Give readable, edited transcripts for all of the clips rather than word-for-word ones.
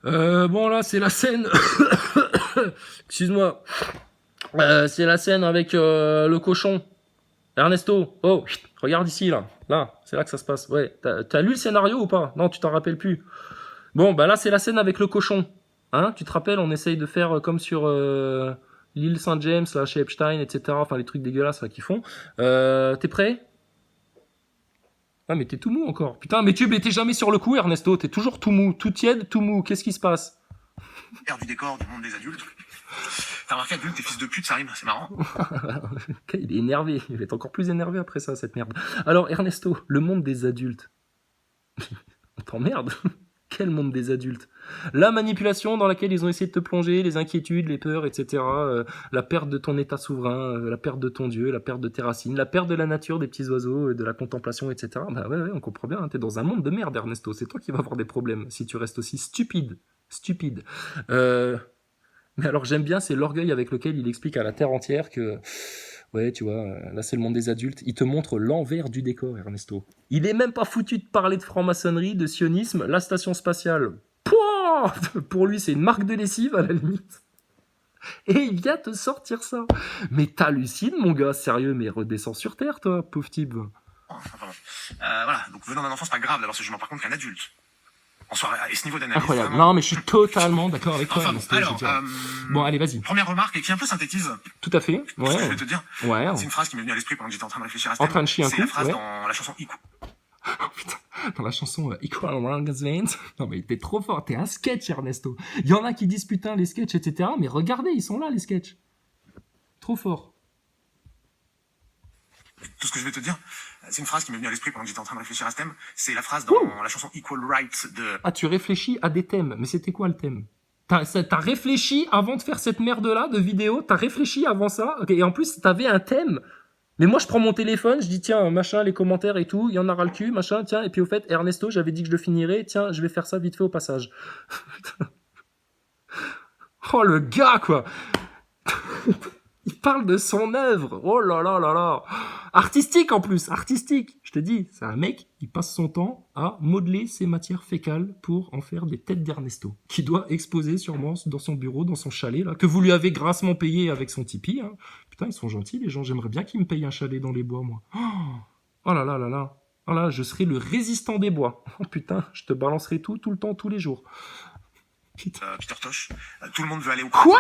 Bon, là, c'est la scène. Excuse-moi. C'est la scène avec le cochon. Ernesto, oh, regarde ici, là. Là, c'est là que ça se passe. Ouais, t'as lu le scénario ou pas? Non, tu t'en rappelles plus. Bon, bah là, c'est la scène avec le cochon. Hein, tu te rappelles, on essaye de faire comme sur l'île Saint-James, là, chez Epstein, etc. Enfin, les trucs dégueulasses là qu'ils font. T'es prêt? Ah, mais t'es tout mou encore. Putain, mais tu t'es jamais sur le coup, Ernesto. T'es toujours tout mou, tout tiède, tout mou. Qu'est-ce qui se passe? Faire du décor du monde des adultes. T'as remarqué, adulte et fils de pute, ça rime, c'est marrant. Il est énervé. Il va être encore plus énervé après ça, cette merde. Alors, Ernesto, le monde des adultes. On t'emmerde. Quel monde des adultes? La manipulation dans laquelle ils ont essayé de te plonger, les inquiétudes, les peurs, etc. La perte de ton état souverain, la perte de ton Dieu, la perte de tes racines, la perte de la nature, des petits oiseaux, de la contemplation, etc. Bah ouais, on comprend bien, hein, t'es dans un monde de merde, Ernesto. C'est toi qui vas avoir des problèmes si tu restes aussi stupide. Stupide. Mais alors j'aime bien, c'est l'orgueil avec lequel il explique à la terre entière que... Ouais, tu vois, là c'est le monde des adultes. Il te montre l'envers du décor, Ernesto. Il est même pas foutu de parler de franc-maçonnerie, de sionisme, la station spatiale. Pouah, pour lui, c'est une marque de lessive à la limite. Et il vient te sortir ça. Mais t'hallucines, mon gars, sérieux, mais redescends sur Terre, toi, pauvre type. Voilà, donc venant d'un enfant, c'est pas grave d'avoir ce jugement. Par contre, qu'un adulte, en soirée, et ce niveau d'analyse... Incroyable. Vraiment... Non, mais je suis totalement d'accord avec toi, enfin, Ernesto. alors, bon, allez, vas-y. Première remarque, et qui un peu synthétise... Tout à fait, ouais. Ce que je vais te dire. Ouais. C'est une phrase qui m'est venue à l'esprit pendant que j'étais en train de réfléchir à ce thème. En train de chier un coup, c'est la phrase ouais. dans la chanson Equal. Oh putain, dans la chanson Equal Engagement. Non mais t'es trop fort, t'es un sketch, Ernesto. Il y en a qui disent putain les sketchs, etc. Mais regardez, ils sont là les sketchs. Trop fort. Tout ce que je vais te dire, c'est une phrase qui m'est venue à l'esprit pendant que j'étais en train de réfléchir à ce thème. C'est la phrase dans la chanson Equal Rights de... Ah, tu réfléchis à des thèmes, mais c'était quoi le thème? T'as réfléchi avant de faire cette merde-là de vidéo? T'as réfléchi avant ça? Okay, et en plus, t'avais un thème. Mais moi, je prends mon téléphone, je dis, tiens, machin, les commentaires et tout, il y en a ras le cul, machin, tiens, et puis au fait, Ernesto, j'avais dit que je le finirais, tiens, je vais faire ça vite fait au passage. Oh, le gars, quoi. Il parle de son œuvre. Oh là là là là. Artistique en plus, artistique. Je te dis, c'est un mec qui passe son temps à modeler ses matières fécales pour en faire des têtes d'Ernesto, qui doit exposer sûrement dans son bureau, dans son chalet, là, que vous lui avez grassement payé avec son Tipeee. Hein. Putain, ils sont gentils, les gens. J'aimerais bien qu'ils me payent un chalet dans les bois, moi. Oh là là là là. Oh là, je serai le résistant des bois. Oh putain, je te balancerai tout le temps, tous les jours. Peter Tosh. Tout le monde veut aller au... Quoi?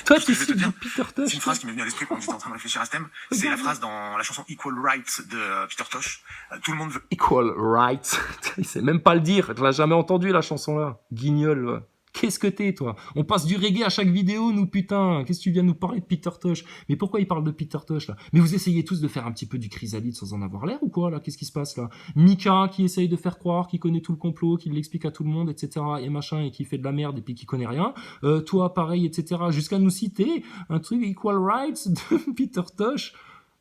Toi, tu cites Peter Tosh? C'est une phrase qui m'est venue à l'esprit quand j'étais en train de réfléchir à ce thème. C'est la phrase dans la chanson Equal Rights de Peter Tosh. Tout le monde veut... Equal Rights. Il sait même pas le dire. Tu l'as jamais entendu, la chanson-là. Guignol. Qu'est-ce que t'es, toi? On passe du reggae à chaque vidéo, nous, putain. Qu'est-ce que tu viens nous parler de Peter Tosh? Mais pourquoi il parle de Peter Tosh, là? Mais vous essayez tous de faire un petit peu du chrysalide sans en avoir l'air, ou quoi, là? Qu'est-ce qui se passe, là? Mika, qui essaye de faire croire, qui connaît tout le complot, qui l'explique à tout le monde, etc., et machin, et qui fait de la merde, et puis qui connaît rien. Toi, pareil, etc., jusqu'à nous citer un truc Equal Rights de Peter Tosh.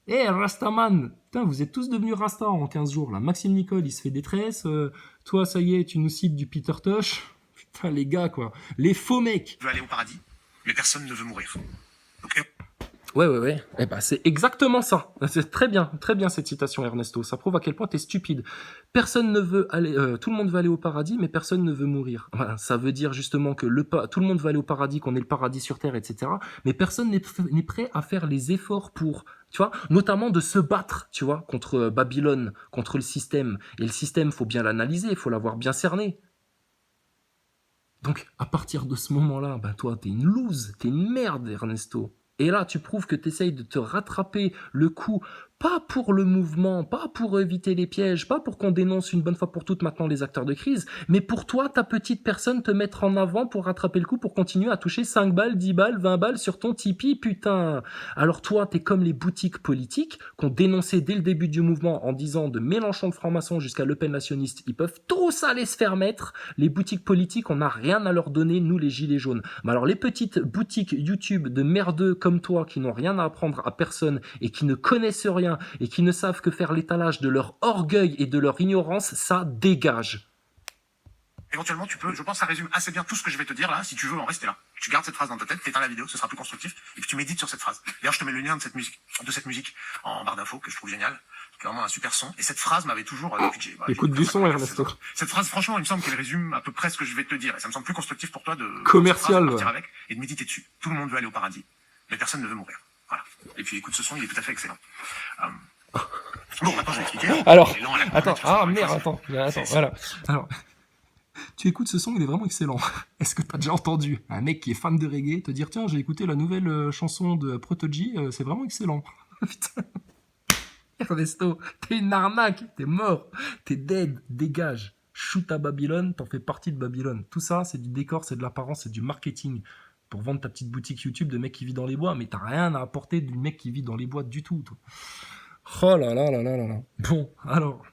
Eh, Rastaman! Putain, vous êtes tous devenus Rasta en 15 jours, là. Maxime Nicole, il se fait détresse. Toi, ça y est, tu nous cites du Peter Tosh. Putain, les gars, quoi. Les faux mecs. Je veux aller au paradis, mais personne ne veut mourir. Donc, Ouais. Eh ben, c'est exactement ça. C'est très bien cette citation, Ernesto. Ça prouve à quel point t'es stupide. Personne ne veut aller, tout le monde veut aller au paradis, mais personne ne veut mourir. Voilà, ça veut dire justement que tout le monde veut aller au paradis, qu'on ait le paradis sur terre, etc. Mais personne n'est prêt à faire les efforts pour, tu vois, notamment de se battre, tu vois, contre Babylone, contre le système. Et le système, faut bien l'analyser, il faut l'avoir bien cerné. Donc, à partir de ce moment-là, ben toi, t'es une loose, t'es une merde, Ernesto. Et là, tu prouves que tu essayes de te rattraper le coup, pas pour le mouvement, pas pour éviter les pièges, pas pour qu'on dénonce une bonne fois pour toutes maintenant les acteurs de crise, mais pour toi, ta petite personne, te mettre en avant pour rattraper le coup, pour continuer à toucher 5 balles, 10 balles, 20 balles sur ton Tipeee, putain. Alors toi, t'es comme les boutiques politiques qu'on dénonçait dès le début du mouvement en disant de Mélenchon de franc-maçon jusqu'à Le Pen nationaliste, ils peuvent tous aller se faire mettre. Les boutiques politiques, on n'a rien à leur donner, nous les gilets jaunes. Mais alors les petites boutiques YouTube de merdeux comme toi qui n'ont rien à apprendre à personne et qui ne connaissent rien et qui ne savent que faire l'étalage de leur orgueil et de leur ignorance, ça dégage. Éventuellement, tu peux, je pense que ça résume assez bien tout ce que je vais te dire là, si tu veux en rester là. Tu gardes cette phrase dans ta tête, t'éteins la vidéo, ce sera plus constructif, et puis tu médites sur cette phrase. D'ailleurs, je te mets le lien de cette musique en barre d'infos, que je trouve génial. qui est vraiment un super son. Et cette phrase m'avait toujours... Écoute du son, Ernesto. Cette phrase, franchement, il me semble qu'elle résume à peu près ce que je vais te dire. Et ça me semble plus constructif pour toi de... Commercial, de partir avec et de méditer dessus. Tout le monde veut aller au paradis, mais personne ne veut mourir. Voilà. Et puis écoute ce son, il est tout à fait excellent. Bon, maintenant je vais expliquer. Alors, Et là, on l'a attends, compris, ah merde, attends, voilà. Alors, tu écoutes ce son, il est vraiment excellent. Est-ce que t'as déjà entendu un mec qui est fan de reggae te dire tiens, j'ai écouté la nouvelle chanson de Prodigy, c'est vraiment excellent. Putain. Ernesto, t'es une arnaque, t'es mort, t'es dead, dégage. Shoot à Babylone, t'en fais partie de Babylone. Tout ça, c'est du décor, c'est de l'apparence, c'est du marketing. Pour vendre ta petite boutique YouTube de mec qui vit dans les bois, mais t'as rien à apporter du mec qui vit dans les bois du tout, toi. Oh là là là là là là. Bon, alors.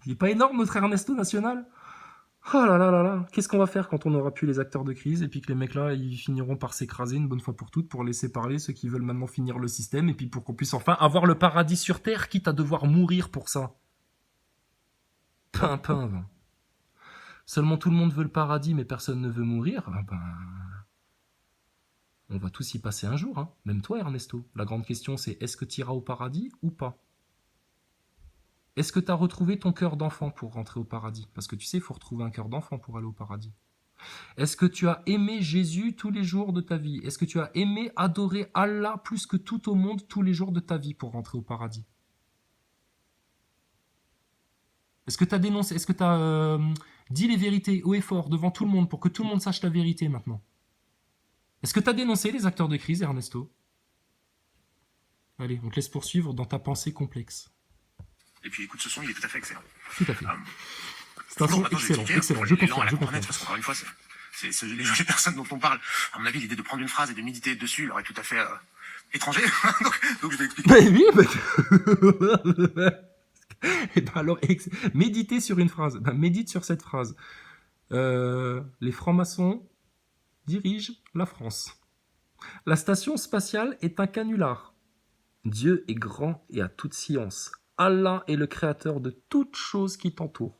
Il est pas énorme notre Ernesto national? Oh là là là là. Qu'est-ce qu'on va faire quand on aura plus les acteurs de crise et puis que les mecs là, ils finiront par s'écraser une bonne fois pour toutes pour laisser parler ceux qui veulent maintenant finir le système et puis pour qu'on puisse enfin avoir le paradis sur Terre, quitte à devoir mourir pour ça. Pimpin. Seulement tout le monde veut le paradis mais personne ne veut mourir. Ah ben... On va tous y passer un jour, hein. Même toi Ernesto. La grande question c'est est-ce que tu iras au paradis ou pas? Est-ce que tu as retrouvé ton cœur d'enfant pour rentrer au paradis? Parce que tu sais, il faut retrouver un cœur d'enfant pour aller au paradis. Est-ce que tu as aimé Jésus tous les jours de ta vie? Est-ce que tu as aimé adorer Allah plus que tout au monde tous les jours de ta vie pour rentrer au paradis? Est-ce que tu as dénoncé? Est-ce que tu as dit les vérités haut et fort devant tout le monde pour que tout le monde sache la vérité maintenant? Est-ce que tu as dénoncé les acteurs de crise, Ernesto? Allez, on te laisse poursuivre dans ta pensée complexe. Et puis écoute ce son, il est tout à fait excellent. Tout à fait. C'est un son excellent, excellent. Je confirme, je confirme. Parce qu'encore une fois, les personnes dont on parle, à mon avis, l'idée de prendre une phrase et de méditer dessus leur est tout à fait étranger. donc je vais expliquer. Ben oui, et ben alors, méditer sur une phrase. Ben, médite sur cette phrase. Les francs-maçons dirigent la France. La station spatiale est un canular. Dieu est grand et a toute science. Allah est le créateur de toutes choses qui t'entourent.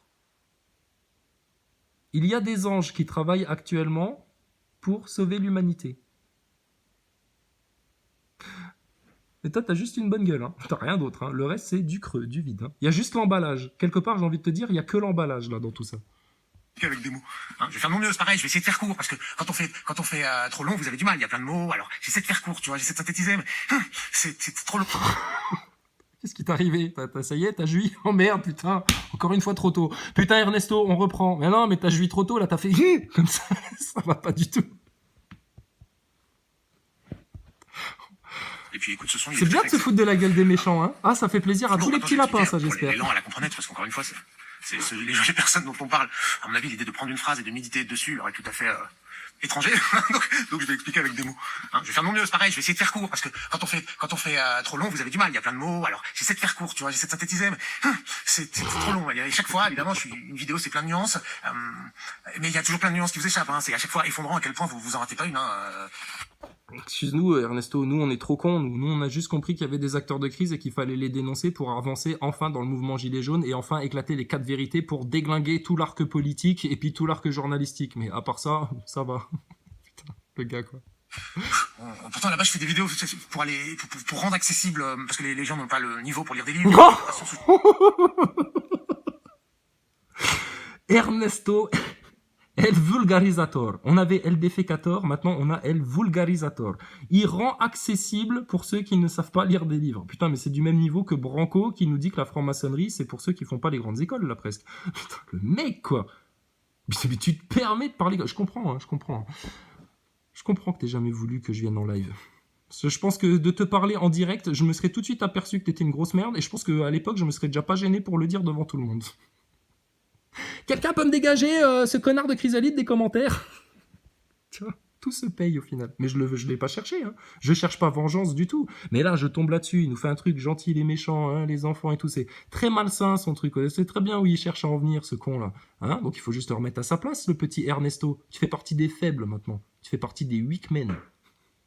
Il y a des anges qui travaillent actuellement pour sauver l'humanité. Et toi, t'as juste une bonne gueule, hein. T'as rien d'autre, hein. Le reste, c'est du creux, du vide, hein. Il y a juste l'emballage. Quelque part, j'ai envie de te dire, il n'y a que l'emballage, là, dans tout ça. Avec des mots. Hein, je vais faire de mon mieux, c'est pareil, je vais essayer de faire court, parce que quand on fait trop long, vous avez du mal, il y a plein de mots, alors j'essaie de faire court, tu vois, j'essaie de synthétiser, mais c'est trop long. Qu'est-ce qui t'est arrivé? Ça y est, t'as joui? Oh merde, putain, encore une fois trop tôt. Putain, Ernesto, on reprend. Mais non, mais t'as joui trop tôt, là, t'as fait comme ça va pas du tout. Et puis écoute ce son, c'est bien de se foutre de la gueule des méchants, hein. Ah, ça fait plaisir à tous les petits lapins, ça, j'espère. Les lents à la comprendre, parce qu'encore une fois, les personnes dont on parle, à mon avis, l'idée de prendre une phrase et de méditer dessus leur est tout à fait étranger. donc je vais expliquer avec des mots. Hein, je vais faire de mon mieux, c'est pareil, je vais essayer de faire court, parce que quand on fait trop long, vous avez du mal, il y a plein de mots, alors j'essaie de faire court, tu vois, j'essaie de synthétiser, mais c'est trop long. Et chaque fois, évidemment, une vidéo, c'est plein de nuances, mais il y a toujours plein de nuances qui vous échappent, hein, c'est à chaque fois effondrant à quel point vous en ratez pas une, hein. Excuse-nous, Ernesto, nous on est trop cons, nous on a juste compris qu'il y avait des acteurs de crise et qu'il fallait les dénoncer pour avancer enfin dans le mouvement Gilets jaunes et enfin éclater les 4 vérités pour déglinguer tout l'arc politique et puis tout l'arc journalistique. Mais à part ça, ça va. Putain, le gars quoi. Pourtant là-bas je fais des vidéos pour rendre accessible, parce que les gens n'ont pas le niveau pour lire des livres. Ernesto... El Vulgarizator. On avait El Defecator, maintenant on a El Vulgarizator. Il rend accessible pour ceux qui ne savent pas lire des livres. Putain, mais c'est du même niveau que Branco qui nous dit que la franc-maçonnerie, c'est pour ceux qui font pas les grandes écoles, là, presque. Putain, le mec, quoi. Mais tu te permets de parler... Je comprends, hein, je comprends. Je comprends que t'aies jamais voulu que je vienne en live. Parce que je pense que de te parler en direct, je me serais tout de suite aperçu que t'étais une grosse merde, et je pense qu'à l'époque, je me serais déjà pas gêné pour le dire devant tout le monde. Quelqu'un peut me dégager ce connard de Chrysalide des commentaires? Tu vois, tout se paye au final. Mais je l'ai pas cherché, hein. Je cherche pas vengeance du tout. Mais là, je tombe là-dessus. Il nous fait un truc gentil, les méchants, hein, les enfants et tout. C'est très malsain, son truc. C'est très bien où il cherche à en venir, ce con-là. Hein, donc il faut juste le remettre à sa place, le petit Ernesto. Tu fais partie des faibles, maintenant. Tu fais partie des weak men.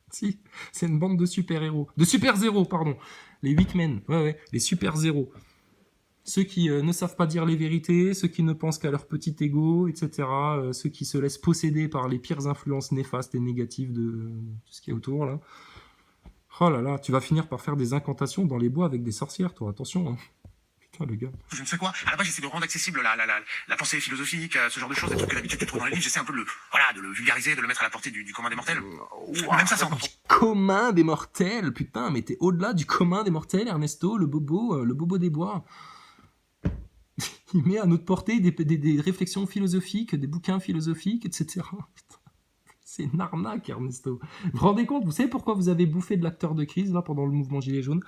Si, c'est une bande de super-héros. De super-zéros, pardon. Les weak men. Ouais, les super-zéros. Ceux qui ne savent pas dire les vérités, ceux qui ne pensent qu'à leur petit ego, etc. Ceux qui se laissent posséder par les pires influences néfastes et négatives de tout ce qui est autour, là. Oh là là, tu vas finir par faire des incantations dans les bois avec des sorcières, toi, attention. Hein. Putain, le gars. Je ne sais quoi. À la base, j'essaie de rendre accessible la pensée philosophique, ce genre de choses, des trucs que d'habitude tu trouves dans les livres. J'essaie un peu de le vulgariser, de le mettre à la portée du commun des mortels. Même ça, c'est encore trop. Commun des mortels, putain, mais t'es au-delà du commun des mortels, Ernesto, le bobo des bois. Il met à notre portée des réflexions philosophiques, des bouquins philosophiques, etc. Putain, c'est une arnaque, Ernesto. Vous vous rendez compte, vous savez pourquoi vous avez bouffé de l'acteur de crise là pendant le mouvement Gilets jaunes?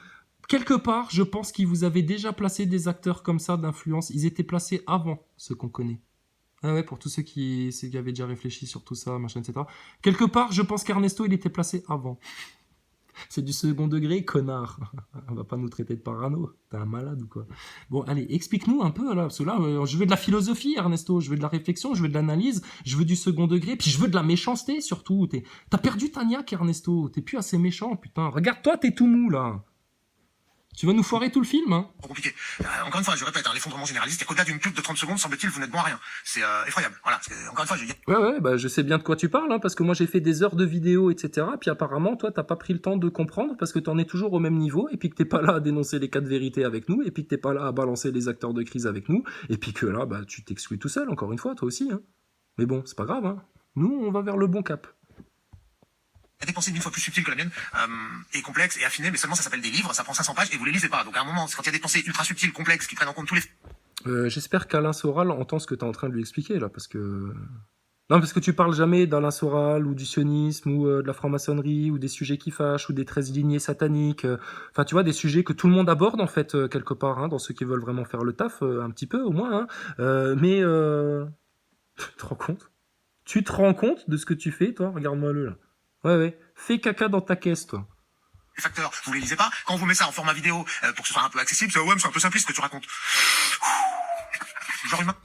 Quelque part, je pense qu'ils vous avaient déjà placé des acteurs comme ça d'influence. Ils étaient placés avant ceux qu'on connaît. Ah ouais, pour tous ceux qui avaient déjà réfléchi sur tout ça, machin, etc. Quelque part, je pense qu'Ernesto, il était placé avant. C'est du second degré, connard. On va pas nous traiter de parano. T'es un malade ou quoi? Bon, allez, explique-nous un peu, là. Parce que là, je veux de la philosophie, Ernesto. Je veux de la réflexion, je veux de l'analyse, je veux du second degré, puis je veux de la méchanceté, surtout. T'as perdu ta niaque, Ernesto. T'es plus assez méchant, putain. Regarde-toi, t'es tout mou, là. Tu vas nous foirer tout le film, hein? Compliqué. Encore une fois, je répète, l'effondrement généraliste, c'est qu'au-delà d'une pub de 30 secondes, semble-t-il, vous n'êtes bon à rien. C'est effroyable. Voilà. Encore une fois, Ouais, bah, je sais bien de quoi tu parles, hein, parce que moi j'ai fait des heures de vidéo, etc. Puis apparemment, toi, t'as pas pris le temps de comprendre parce que t'en es toujours au même niveau, et puis que t'es pas là à dénoncer les cas de vérité avec nous, et puis que t'es pas là à balancer les acteurs de crise avec nous, et puis que là, bah, tu t'exclus tout seul, encore une fois, toi aussi. Hein. Mais bon, c'est pas grave, hein. Nous, on va vers le bon cap. Il y a des pensées 1000 fois plus subtiles que la mienne, et complexes et affinées, mais seulement ça s'appelle des livres, ça prend 500 pages et vous les lisez pas. Donc à un moment, quand il y a des pensées ultra subtiles, complexes, qui prennent en compte tous les... J'espère qu'Alain Soral entend ce que t'es en train de lui expliquer, là, parce que... Non, parce que tu parles jamais d'Alain Soral, ou du sionisme, ou de la franc-maçonnerie, ou des sujets qui fâchent, ou des 13 lignées sataniques. Enfin, tu vois, des sujets que tout le monde aborde, en fait, quelque part, hein, dans ceux qui veulent vraiment faire le taf, un petit peu, au moins. Hein. Mais... Tu te rends compte? Tu te rends compte de ce que tu fais, toi? Regarde-moi le, là. Ouais. Fais caca dans ta caisse, toi. Les facteurs, vous les lisez pas. Quand on vous met ça en format vidéo, pour que ce soit un peu accessible, c'est ouais, mais c'est un peu simpliste ce que tu racontes. Genre humain.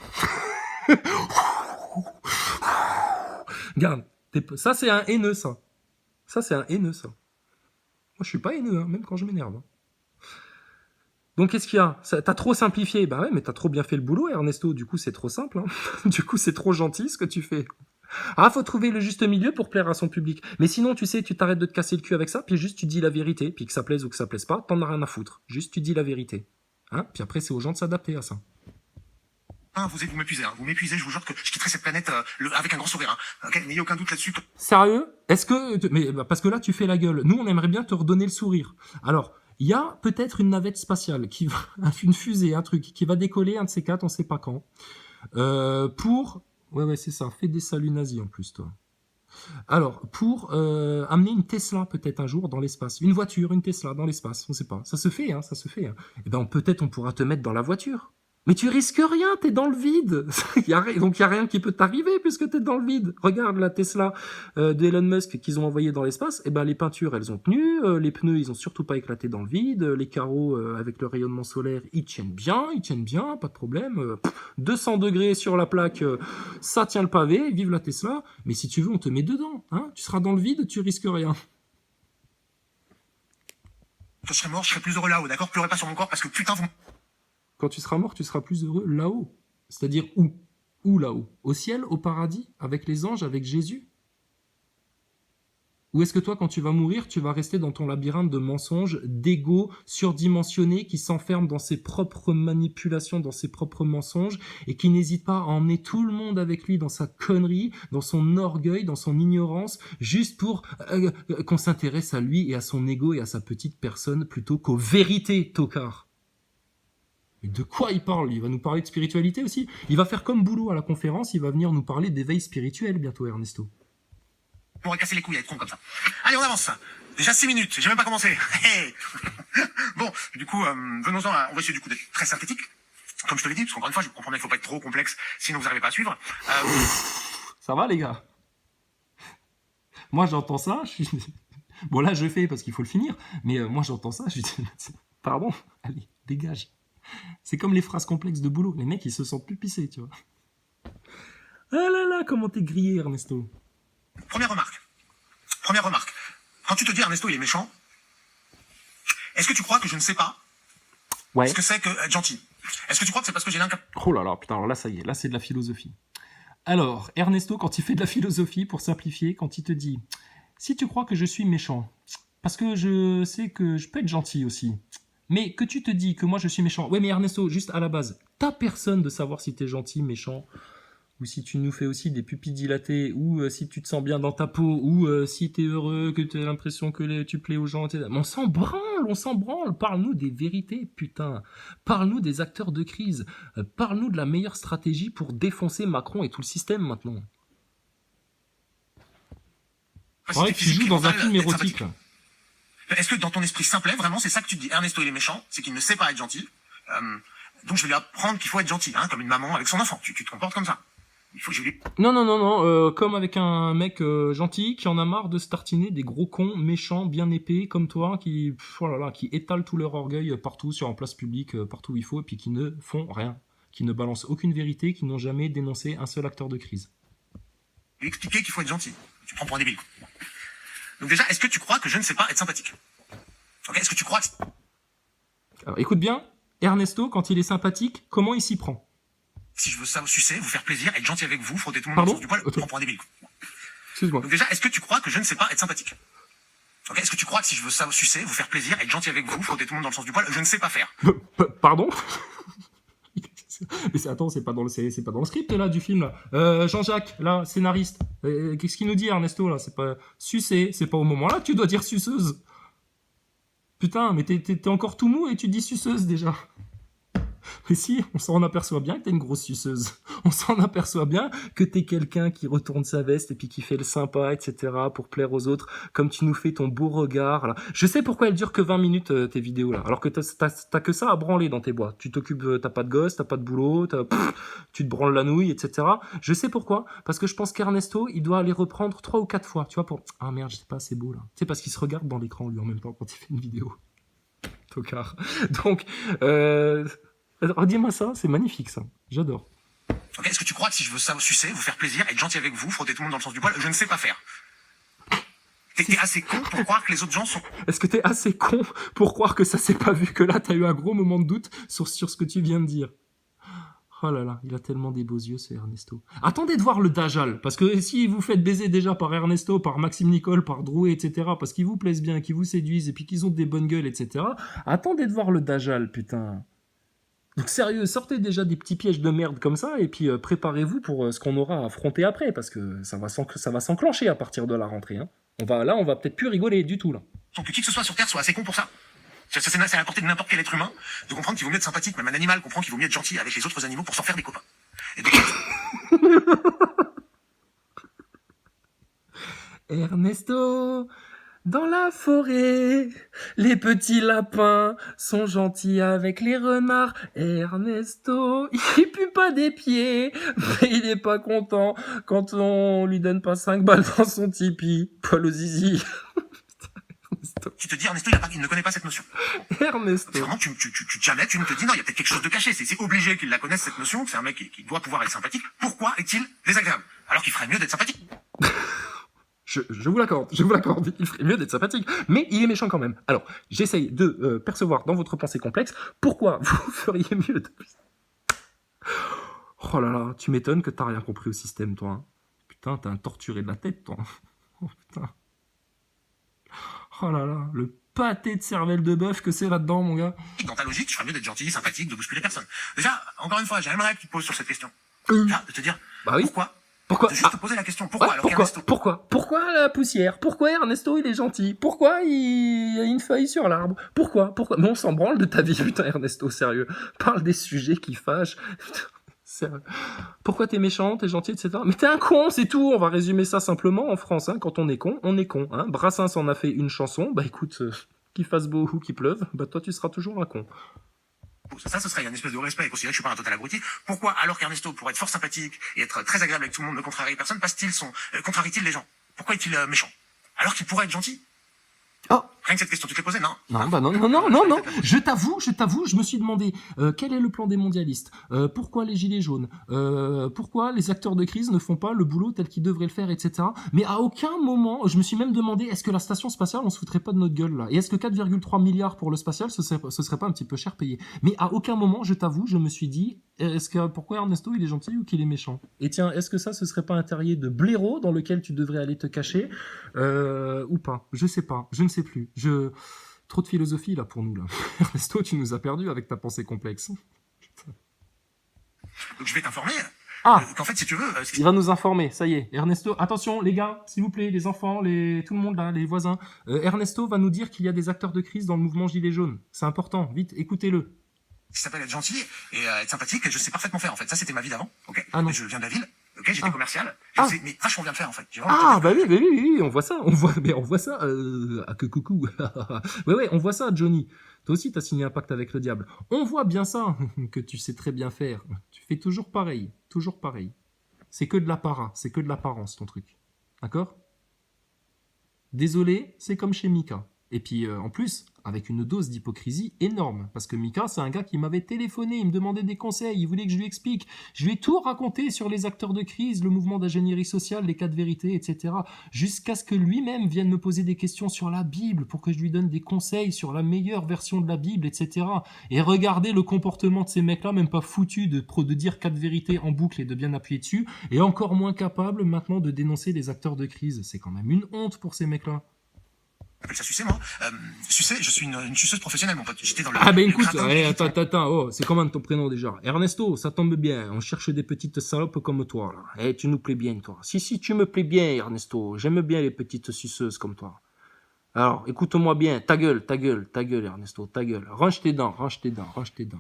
Regarde, ça c'est un haineux, ça. Ça c'est un haineux, ça. Moi je suis pas haineux, hein, même quand je m'énerve. Hein. Donc qu'est-ce qu'il y a? T'as trop simplifié. Bah ouais, mais t'as trop bien fait le boulot, Ernesto. Du coup c'est trop simple. Hein. Du coup c'est trop gentil ce que tu fais. Ah, faut trouver le juste milieu pour plaire à son public. Mais sinon, tu sais, tu t'arrêtes de te casser le cul avec ça, puis juste tu dis la vérité, puis que ça plaise ou que ça plaise pas, t'en as rien à foutre. Juste tu dis la vérité. Hein? Puis après, c'est aux gens de s'adapter à ça. Vous m'épuisez, hein. Vous m'épuisez, je vous jure que je quitterai cette planète avec un grand sourire. Hein. Okay, n'ayez aucun doute là-dessus. Sérieux? Est-ce que... Mais, parce que là, tu fais la gueule. Nous, on aimerait bien te redonner le sourire. Alors, il y a peut-être une navette spatiale, une fusée, un truc, qui va décoller, un de ces quatre, on sait pas quand, pour... Ouais, c'est ça. Fais des saluts nazis en plus, toi. Alors, pour amener une Tesla peut-être un jour dans l'espace. Une voiture, une Tesla dans l'espace, on sait pas. Ça se fait, hein, ça se fait. Hein. Et ben, peut-être on pourra te mettre dans la voiture. Mais tu risques rien, t'es dans le vide. Donc il y a rien qui peut t'arriver puisque t'es dans le vide. Regarde la Tesla de Elon Musk qu'ils ont envoyée dans l'espace. Et ben les peintures elles ont tenu, les pneus ils ont surtout pas éclaté dans le vide, les carreaux avec le rayonnement solaire ils tiennent bien, pas de problème. 200 degrés sur la plaque, ça tient le pavé. Vive la Tesla. Mais si tu veux on te met dedans. Hein, tu seras dans le vide, tu risques rien. Quand je serai mort, je serai plus heureux là-haut, d'accord? Pleurez pas sur mon corps parce que putain vous... Quand tu seras mort, tu seras plus heureux là-haut. C'est-à-dire où? Où là-haut? Au ciel, au paradis, avec les anges, avec Jésus? Ou est-ce que toi, quand tu vas mourir, tu vas rester dans ton labyrinthe de mensonges, d'ego surdimensionné, qui s'enferme dans ses propres manipulations, dans ses propres mensonges, et qui n'hésite pas à emmener tout le monde avec lui dans sa connerie, dans son orgueil, dans son ignorance, juste pour qu'on s'intéresse à lui et à son ego et à sa petite personne, plutôt qu'aux vérités, tocard. Mais de quoi il parle? Il va nous parler de spiritualité aussi. Il va faire comme Boulot à la conférence, il va venir nous parler d'éveil spirituel bientôt, Ernesto. On m'aurait cassé les couilles à être con comme ça. Allez, on avance. Déjà 6 minutes, j'ai même pas commencé. Bon, du coup, venons-en, on va essayer du coup d'être très synthétique. Comme je te l'ai dit, parce qu'encore une fois, je comprends bien qu'il faut pas être trop complexe, sinon vous n'arrivez pas à suivre. Ça va les gars? Moi j'entends ça, je suis... Bon là je fais parce qu'il faut le finir, mais moi j'entends ça, je dis... Pardon, allez, dégage. C'est comme les phrases complexes de Boulot. Les mecs, ils se sentent plus pissés, tu vois. Ah là là, comment t'es grillé, Ernesto. Première remarque. Quand tu te dis Ernesto, il est méchant, est-ce que tu crois que je ne sais pas ce que c'est que être gentil? Est-ce que tu crois que c'est parce que j'ai l'incapacité... Oh là là, putain, alors là, ça y est, là, c'est de la philosophie. Alors, Ernesto, quand il fait de la philosophie, pour simplifier, quand il te dit « Si tu crois que je suis méchant, Parce que je sais que je peux être gentil aussi. Mais que tu te dis que moi je suis méchant. Ouais, mais Ernesto, juste à la base, t'as personne de savoir si t'es gentil, méchant, ou si tu nous fais aussi des pupilles dilatées, ou si tu te sens bien dans ta peau, ou si t'es heureux, que t'as l'impression que tu plais aux gens, etc. Mais on s'en branle, on s'en branle. Parle-nous des vérités, putain. Parle-nous des acteurs de crise. Parle-nous de la meilleure stratégie pour défoncer Macron et tout le système maintenant. Ouais, tu joues dans un film érotique, là. Est-ce que dans ton esprit simplet, vraiment, c'est ça que tu te dis, Ernesto il est méchant, c'est qu'il ne sait pas être gentil, donc je vais lui apprendre qu'il faut être gentil, hein, comme une maman avec son enfant, tu te comportes comme ça. Il faut que je lui... Non, comme avec un mec gentil qui en a marre de se tartiner des gros cons méchants, bien épais, comme toi, qui étalent tout leur orgueil partout, en place publique, partout où il faut, et puis qui ne font rien, qui ne balancent aucune vérité, qui n'ont jamais dénoncé un seul acteur de crise. Lui expliquer qu'il faut être gentil. Tu prends pour un débile. Donc déjà, est-ce que tu crois que je ne sais pas être sympathique? Ok, est-ce que tu crois que... Alors écoute bien, Ernesto, quand il est sympathique, comment il s'y prend? Si je veux ça, sucer, vous faire plaisir, être gentil avec vous, frotter tout le monde Pardon? dans le sens du poil, je prends pour un débile. Excuse-moi. Donc déjà, est-ce que tu crois que je ne sais pas être sympathique? Ok, est-ce que tu crois que si je veux ça, sucer, vous faire plaisir, être gentil avec vous, frotter tout le monde dans le sens du poil, je ne sais pas faire? Pardon? Mais attends, c'est pas dans le script là du film là. Jean-Jacques, là, scénariste. Qu'est-ce qu'il nous dit Ernesto là? C'est pas sucer, c'est pas au moment là que tu dois dire suceuse. Putain, mais t'es encore tout mou et tu dis suceuse déjà. Mais si, on s'en aperçoit bien que t'es une grosse suceuse. On s'en aperçoit bien que t'es quelqu'un qui retourne sa veste et puis qui fait le sympa, etc. pour plaire aux autres, comme tu nous fais ton beau regard, là. Je sais pourquoi elles durent que 20 minutes, tes vidéos, là. Alors que t'as que ça à branler dans tes bois. Tu t'occupes, t'as pas de gosse, t'as pas de boulot, tu te branles la nouille, etc. Je sais pourquoi. Parce que je pense qu'Ernesto, il doit aller reprendre 3 ou 4 fois, tu vois, pour... Ah merde, j'étais pas assez beau, là. C'est parce qu'il se regarde dans l'écran, lui, en même temps, quand il fait une vidéo. Tocard. Donc, redis-moi ça, c'est magnifique ça, j'adore. Ok, est-ce que tu crois que si je veux ça, sucer, vous faire plaisir, être gentil avec vous, frotter tout le monde dans le sens du poil, je ne sais pas faire? T'es assez con pour croire que les autres gens sont... Est-ce que t'es assez con pour croire que ça s'est pas vu, que là t'as eu un gros moment de doute sur ce que tu viens de dire? Oh là là, il a tellement des beaux yeux ce Ernesto. Attendez de voir le Dajal, parce que si vous faites baiser déjà par Ernesto, par Maxime Nicole, par Drouet, etc., parce qu'ils vous plaisent bien, qu'ils vous séduisent, et puis qu'ils ont des bonnes gueules, etc., attendez de voir le Dajal, putain. Donc sérieux, sortez déjà des petits pièges de merde comme ça, et puis préparez-vous pour ce qu'on aura à affronter après, parce que ça va s'enclencher à partir de la rentrée. Hein. On va peut-être plus rigoler du tout, là. Donc que qui que ce soit sur Terre soit assez con pour ça. C'est à la portée de n'importe quel être humain de comprendre qu'il vaut mieux être sympathique, même un animal comprend qu'il vaut mieux être gentil avec les autres animaux pour s'en faire des copains. Et donc... Ernesto, dans la forêt, les petits lapins sont gentils avec les renards. Ernesto, il pue pas des pieds, mais il est pas content quand on lui donne pas 5 balles dans son tipi. Poil au zizi. Tu te dis, Ernesto, il ne connaît pas cette notion. Ernesto. Vraiment, tu te dis, non, il y a peut-être quelque chose de caché. C'est obligé qu'il la connaisse, cette notion, que c'est un mec qui doit pouvoir être sympathique. Pourquoi est-il désagréable? Alors qu'il ferait mieux d'être sympathique. Je vous l'accorde, il ferait mieux d'être sympathique, mais il est méchant quand même. Alors, j'essaye de percevoir dans votre pensée complexe pourquoi vous feriez mieux de... Oh là là, tu m'étonnes que t'as rien compris au système, toi. Hein. Putain, t'es un torturé de la tête, toi. Oh putain. Oh là là, le pâté de cervelle de bœuf que c'est là-dedans, mon gars. Dans ta logique, tu ferais mieux d'être gentil, sympathique, de bousculer personne. Déjà, encore une fois, j'aimerais que tu te poses sur cette question. Là, de te dire, bah oui. Pourquoi de juste te poser la question, pourquoi ouais, alors qu'Ernesto... Pourquoi la poussière? Pourquoi Ernesto il est gentil? Pourquoi il y a une feuille sur l'arbre? Pourquoi Mais on s'en branle de ta vie, putain Ernesto, sérieux. Parle des sujets qui fâchent. Sérieux. Pourquoi t'es méchant, t'es gentil, etc. Mais t'es un con, c'est tout. On va résumer ça simplement en France. Hein. Quand on est con, on est con. Hein. Brassens en a fait une chanson. Bah écoute, qu'il fasse beau ou qu'il pleuve, bah toi tu seras toujours un con. Ça, ce serait une espèce de respect et considérer que je suis pas un total abruti. Pourquoi, alors qu'Ernesto, pour être fort sympathique et être très agréable avec tout le monde, ne contrarie personne, contrarie-t-il les gens? Pourquoi est-il méchant? Alors qu'il pourrait être gentil? Oh. Rien que cette question, tu te l'es posée, non? Non, Je t'avoue, je me suis demandé quel est le plan des mondialistes, pourquoi les gilets jaunes, pourquoi les acteurs de crise ne font pas le boulot tel qu'ils devraient le faire, etc. Mais à aucun moment, je me suis même demandé, est-ce que la station spatiale, on se foutrait pas de notre gueule là? Et est-ce que 4,3 milliards pour le spatial, ce serait pas un petit peu cher payé? Mais à aucun moment, je t'avoue, je me suis dit, pourquoi Ernesto il est gentil ou qu'il est méchant? Et tiens, est-ce que ça, ce serait pas un terrier de blaireau dans lequel tu devrais aller te cacher ou pas? Je sais pas, je ne sais plus. Trop de philosophie, là, pour nous, là. Ernesto, tu nous as perdus avec ta pensée complexe. Donc je vais t'informer Ah, qu'en fait, si tu veux, il va nous informer, ça y est. Ernesto, attention, les gars, s'il vous plaît, les enfants, tout le monde, là, les voisins. Ernesto va nous dire qu'il y a des acteurs de crise dans le mouvement Gilets jaunes. C'est important, vite, écoutez-le. qui s'appelle être gentil et être sympathique, je sais parfaitement faire en fait. Ça c'était ma vie d'avant, ok. Ah non. Je viens de la ville, ok, j'étais Ah. commercial, Ah. je sais, mais vachement bien le faire en fait. J'ai vraiment Ah, envie de bah dire oui, on voit ça, ah, que coucou. Ouais, on voit ça, Johnny. Toi aussi, t'as signé un pacte avec le diable. On voit bien ça, que tu sais très bien faire. Tu fais toujours pareil, toujours pareil. C'est que de l'apparat, c'est que de l'apparence, ton truc. D'accord? Désolé, c'est comme chez Mika. Et puis, en plus, avec une dose d'hypocrisie énorme. Parce que Mika, c'est un gars qui m'avait téléphoné, il me demandait des conseils, il voulait que je lui explique. Je lui ai tout raconté sur les acteurs de crise, le mouvement d'ingénierie sociale, les cas de vérité, etc. Jusqu'à ce que lui-même vienne me poser des questions sur la Bible, pour que je lui donne des conseils sur la meilleure version de la Bible, etc. Et regardez le comportement de ces mecs-là, même pas foutus de dire cas de vérité en boucle et de bien appuyer dessus, et encore moins capables maintenant de dénoncer les acteurs de crise. C'est quand même une honte pour ces mecs-là. j'appelle ça sucer moi. Sucer, je suis une suceuse professionnelle mon pote. J'étais dans le Ah ben le écoute, gratin allez, de- attends, oh, c'est comment ton prénom déjà? Ernesto, ça tombe bien, on cherche des petites salopes comme toi, là. Eh, tu nous plais bien, toi. Si, tu me plais bien, Ernesto, j'aime bien les petites suceuses comme toi. Alors, écoute-moi bien, ta gueule, Ernesto, ta gueule. Range tes dents.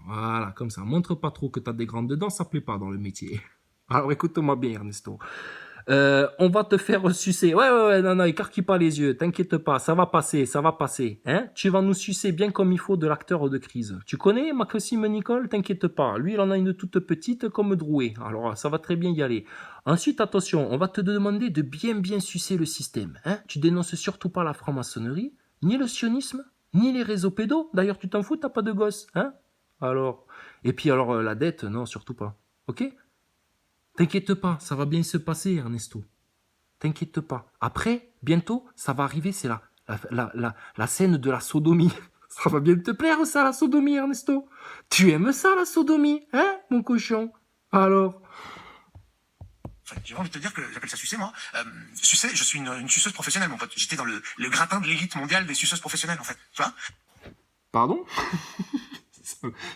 Voilà, comme ça, montre pas trop que t'as des grandes dents, ça plaît pas dans le métier. Alors, écoute-moi bien, Ernesto. On va te faire sucer. Ouais, non, écarquille pas les yeux, t'inquiète pas, ça va passer, hein. Tu vas nous sucer bien comme il faut de l'acteur de crise. Tu connais Maxime Nicole, t'inquiète pas, lui il en a une toute petite comme Drouet, alors ça va très bien y aller. Ensuite, attention, on va te demander de bien sucer le système, hein. Tu dénonces surtout pas la franc-maçonnerie, ni le sionisme, ni les réseaux pédos, d'ailleurs tu t'en fous, t'as pas de gosse, hein. Alors, et puis alors la dette, non, surtout pas, ok? T'inquiète pas, ça va bien se passer, Ernesto. T'inquiète pas. Après, bientôt, ça va arriver, c'est la scène de la sodomie. Ça va bien te plaire, ça, la sodomie, Ernesto. Tu aimes ça, la sodomie, hein, mon cochon? Alors, Enfin, j'ai envie de te dire que j'appelle ça sucer moi. Sucer, je suis une suceuse professionnelle mon pote. J'étais dans le gratin de l'élite mondiale des suceuses professionnelles en fait. Tu vois? pardon?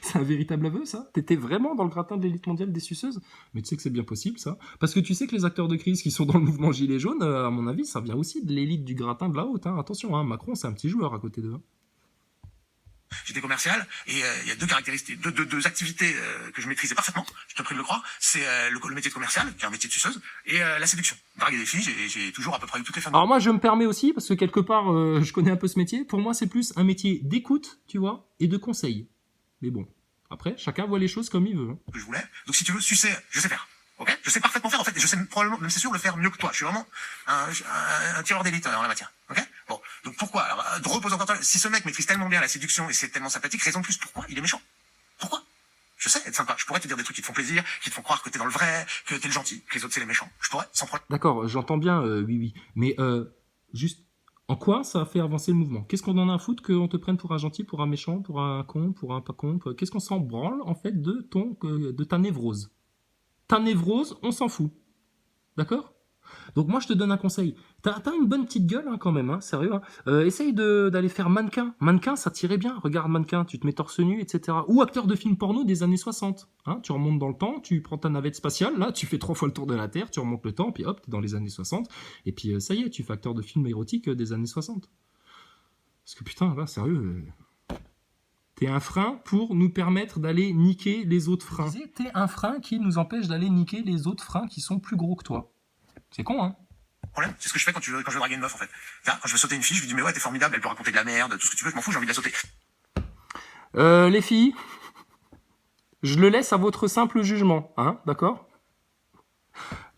C'est un véritable aveu, ça? T'étais vraiment dans le gratin de l'élite mondiale des suceuses? Mais tu sais que c'est bien possible, ça. Parce que tu sais que les acteurs de crise qui sont dans le mouvement Gilets jaunes, à mon avis, ça vient aussi de l'élite du gratin de la haute, hein. Attention, hein, Macron, c'est un petit joueur à côté d'eux. J'étais commercial et il y a deux caractéristiques, deux activités que je maîtrisais parfaitement. Je te prie de le croire. C'est le métier de commercial, qui est un métier de suceuse, et la séduction. Draguer des filles, j'ai toujours à peu près eu toutes les femmes. Alors moi, je me permets aussi, parce que quelque part, je connais un peu ce métier. Pour moi, c'est plus un métier d'écoute, tu vois, et de conseil. Mais bon, après, chacun voit les choses comme il veut, hein. Que je voulais. Donc si tu veux sucer, je sais faire. Ok? Je sais parfaitement faire en fait, et je sais probablement, même c'est sûr, le faire mieux que toi. Je suis vraiment un tireur d'élite en la matière. Ok? Bon. Donc pourquoi? Alors, repose encore toi. Si ce mec maîtrise tellement bien la séduction et c'est tellement sympathique, raison de plus, pourquoi il est méchant? Pourquoi? Je sais être sympa. Je pourrais te dire des trucs qui te font plaisir, qui te font croire que t'es dans le vrai, que t'es le gentil, que les autres c'est les méchants. Je pourrais, sans problème. D'accord, j'entends bien, oui. Mais juste, en quoi ça a fait avancer le mouvement? Qu'est-ce qu'on en a à foutre qu'on te prenne pour un gentil, pour un méchant, pour un con, pour un pas con? Qu'est-ce qu'on s'en branle, en fait, de ta névrose? Ta névrose, on s'en fout. D'accord? Donc moi, je te donne un conseil. T'as une bonne petite gueule, hein, quand même, hein, sérieux. Hein. Essaye d'aller faire mannequin. Mannequin, ça tirait bien. Regarde mannequin, tu te mets torse nu, etc. Ou acteur de film porno des années 60. Hein, tu remontes dans le temps, tu prends ta navette spatiale, là, tu fais 3 fois le tour de la Terre, tu remontes le temps, puis hop, t'es dans les années 60. Et puis ça y est, tu fais acteur de film érotique des années 60. Parce que putain, là, sérieux... T'es un frein pour nous permettre d'aller niquer les autres freins. T'es un frein qui nous empêche d'aller niquer les autres freins qui sont plus gros que toi. C'est con, hein? Problème. C'est ce que je fais quand je veux draguer une meuf en fait. Là, quand je veux sauter une fille, je lui dis mais ouais t'es formidable, elle peut raconter de la merde, tout ce que tu veux, je m'en fous, j'ai envie de la sauter. Les filles, je le laisse à votre simple jugement, hein, d'accord?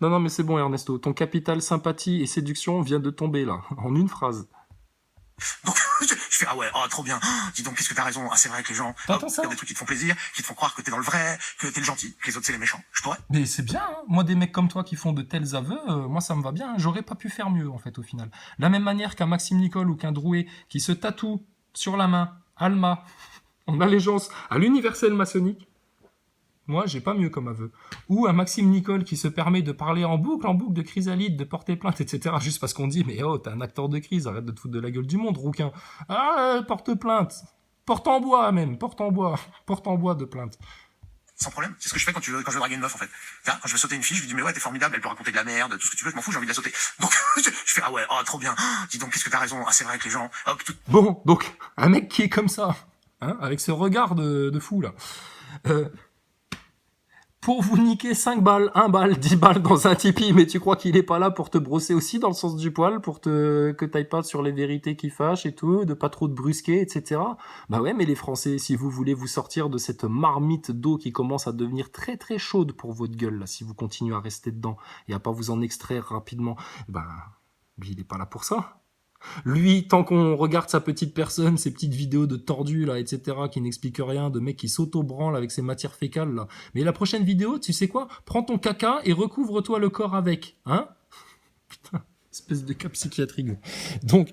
Non, mais c'est bon, Ernesto, ton capital sympathie et séduction vient de tomber, là, en une phrase. Donc, je fais ah ouais, oh, trop bien. Dis donc, qu'est-ce que t'as raison. Ah, c'est vrai que les gens T'entends ça? il y a des trucs qui te font plaisir, qui te font croire que t'es dans le vrai, que t'es le gentil, que les autres c'est les méchants. Je pourrais. Mais c'est bien, hein. Moi, des mecs comme toi qui font de tels aveux, moi, ça me va bien. J'aurais pas pu faire mieux, en fait, au final. De la même manière qu'un Maxime Nicole ou qu'un Drouet qui se tatoue sur la main Alma en allégeance à l'universel maçonnique. Moi, j'ai pas mieux comme aveu. Ou un Maxime Nicole qui se permet de parler en boucle de chrysalide, de porter plainte, etc. Juste parce qu'on dit, mais oh, t'es un acteur de crise, arrête de te foutre de la gueule du monde, rouquin. Ah, porte plainte. Porte en bois, même. Porte en bois. Porte en bois de plainte. Sans problème. C'est ce que je fais quand je veux draguer une meuf, en fait. Tiens, quand je veux sauter une fille, je lui dis, mais ouais, t'es formidable, elle peut raconter de la merde, tout ce que tu veux, je m'en fous, j'ai envie de la sauter. Donc, je fais, ah ouais, oh, trop bien. Dis donc, qu'est-ce que t'as raison. Ah, c'est vrai que les gens, hop, tout. Bon, donc, un mec qui est comme ça, hein, avec ce regard de fou, là. Pour vous niquer 5 balles, 1 balle, 10 balles dans un Tipeee, mais tu crois qu'il est pas là pour te brosser aussi dans le sens du poil, pour que t'ailles pas sur les vérités qui fâchent et tout, de pas trop te brusquer, etc. Bah ouais, mais les Français, si vous voulez vous sortir de cette marmite d'eau qui commence à devenir très très chaude pour votre gueule, là, si vous continuez à rester dedans et à pas vous en extraire rapidement, bah, lui, il est pas là pour ça. Lui, tant qu'on regarde sa petite personne, ses petites vidéos de tordus, là, etc., qui n'expliquent rien, de mecs qui s'auto-branlent avec ses matières fécales, là. Mais la prochaine vidéo, tu sais quoi? Prends ton caca et recouvre-toi le corps avec, hein? Putain, espèce de cas psychiatrique. Donc,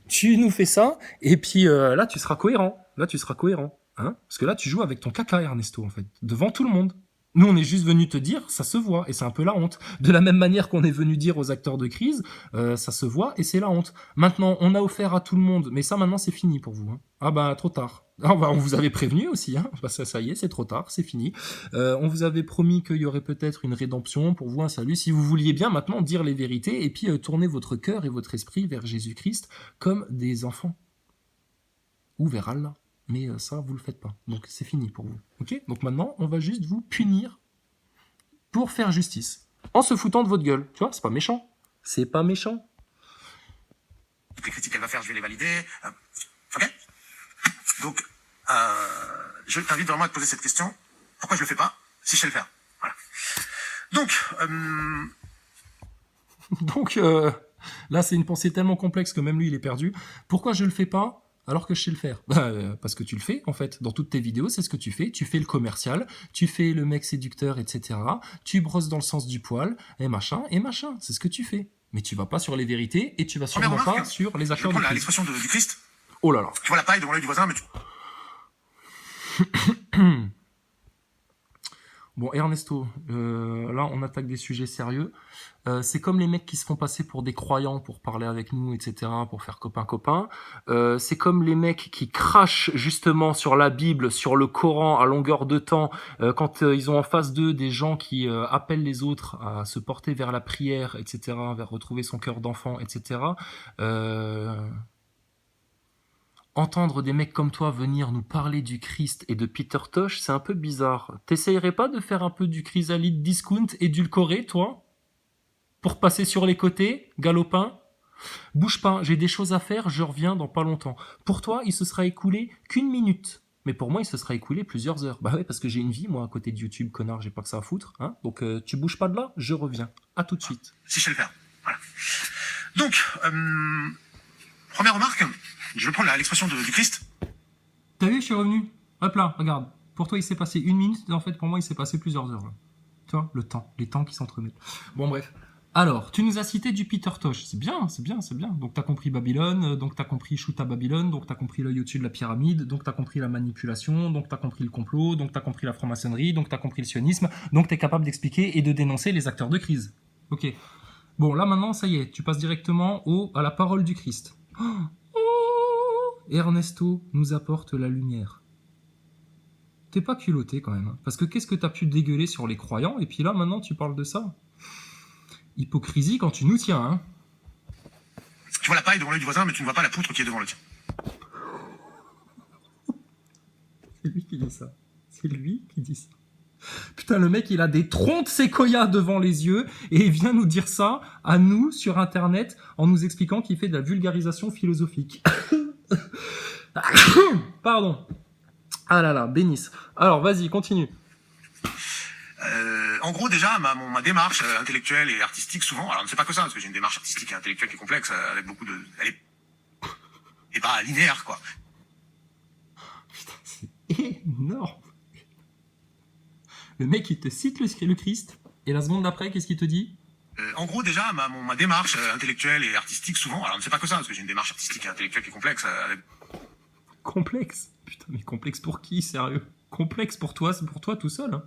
tu nous fais ça, et puis là, tu seras cohérent. Là, tu seras cohérent, hein? Parce que là, tu joues avec ton caca, Ernesto, en fait, devant tout le monde. Nous, on est juste venu te dire, ça se voit, et c'est un peu la honte. De la même manière qu'on est venu dire aux acteurs de crise, ça se voit, et c'est la honte. Maintenant, on a offert à tout le monde, mais ça, maintenant, c'est fini pour vous. Hein. Ah bah, trop tard. Ah bah, on vous avait prévenu aussi, hein. Bah, ça y est, c'est trop tard, c'est fini. On vous avait promis qu'il y aurait peut-être une rédemption pour vous, un salut, si vous vouliez bien maintenant dire les vérités, et puis tourner votre cœur et votre esprit vers Jésus-Christ comme des enfants. Ou vers Allah. Mais ça, vous le faites pas. Donc c'est fini pour vous. Ok? Donc maintenant, on va juste vous punir pour faire justice. En se foutant de votre gueule. Tu vois, c'est pas méchant. C'est pas méchant. Toutes les critiques qu'elle va faire, je vais les valider. Ok? Donc, je t'invite vraiment à te poser cette question. Pourquoi je le fais pas si je sais le faire? Voilà. Donc, là, c'est une pensée tellement complexe que même lui, il est perdu. Pourquoi je le fais pas alors que je sais le faire? Parce que tu le fais, en fait. Dans toutes tes vidéos, c'est ce que tu fais. Tu fais le commercial, tu fais le mec séducteur, etc. Tu brosses dans le sens du poil, et machin. C'est ce que tu fais. Mais tu vas pas sur les vérités, et tu vas sûrement pas sur les acteurs je de prends Christ. l'expression du Christ. Oh là là. Tu vois la paille devant l'œil du voisin, mais tu... Bon, Ernesto, là, on attaque des sujets sérieux. C'est comme les mecs qui se font passer pour des croyants pour parler avec nous, etc., pour faire copain-copain. C'est comme les mecs qui crachent justement sur la Bible, sur le Coran à longueur de temps, quand ils ont en face d'eux des gens qui appellent les autres à se porter vers la prière, etc., vers retrouver son cœur d'enfant, etc., entendre des mecs comme toi venir nous parler du Christ et de Peter Tosh, c'est un peu bizarre. T'essayerais pas de faire un peu du chrysalide discount édulcoré, toi? Pour passer sur les côtés, galopin? Bouge pas, j'ai des choses à faire, je reviens dans pas longtemps. Pour toi, il se sera écoulé qu'une minute. Mais pour moi, il se sera écoulé plusieurs heures. Bah ouais, parce que j'ai une vie, moi, à côté de YouTube, connard, j'ai pas que ça à foutre. Hein. Donc, tu bouges pas de là, je reviens. À tout de suite. Si je sais le faire. Voilà. Donc, première remarque, je vais prendre l'expression du Christ. T'as vu, je suis revenu. Hop là, regarde. Pour toi, il s'est passé une minute, et en fait, pour moi, il s'est passé plusieurs heures. Là. Tu vois, le temps, les temps qui s'entremêlent. Bon, bref. Alors, tu nous as cité du Peter Tosh. C'est bien, c'est bien, c'est bien. Donc, t'as compris Babylone, donc t'as compris Shoot à Babylone, donc t'as compris l'œil au-dessus de la pyramide, donc t'as compris la manipulation, donc t'as compris le complot, donc t'as compris la franc-maçonnerie, donc t'as compris le sionisme, donc t'es capable d'expliquer et de dénoncer les acteurs de crise. Ok. Bon, là, maintenant, ça y est, tu passes directement à la parole du Christ. Ernesto nous apporte la lumière. T'es pas culotté quand même, hein, parce que qu'est-ce que t'as pu dégueuler sur les croyants, et puis là, maintenant, tu parles de ça. Hypocrisie quand tu nous tiens, hein. Tu vois la paille devant l'œil du voisin, mais tu ne vois pas la poutre qui est devant le tien. C'est lui qui dit ça. C'est lui qui dit ça. Putain, le mec, il a des troncs de séquoia devant les yeux, et il vient nous dire ça à nous, sur Internet, en nous expliquant qu'il fait de la vulgarisation philosophique. Pardon. Ah là là, bénisse. Alors, vas-y, continue. En gros, déjà, ma démarche intellectuelle et artistique, souvent, alors ne c'est pas que ça, parce que j'ai une démarche artistique et intellectuelle qui est complexe, avec beaucoup de... Elle est pas linéaire, quoi. Putain, c'est énorme. Le mec, il te cite le Christ, et la seconde d'après, qu'est-ce qu'il te dit? En gros, déjà, ma démarche intellectuelle et artistique, souvent, alors ne c'est pas que ça, parce que j'ai une démarche artistique et intellectuelle qui est complexe, avec... Complexe? Putain, mais complexe pour qui, sérieux? Complexe pour toi, c'est pour toi tout seul, hein.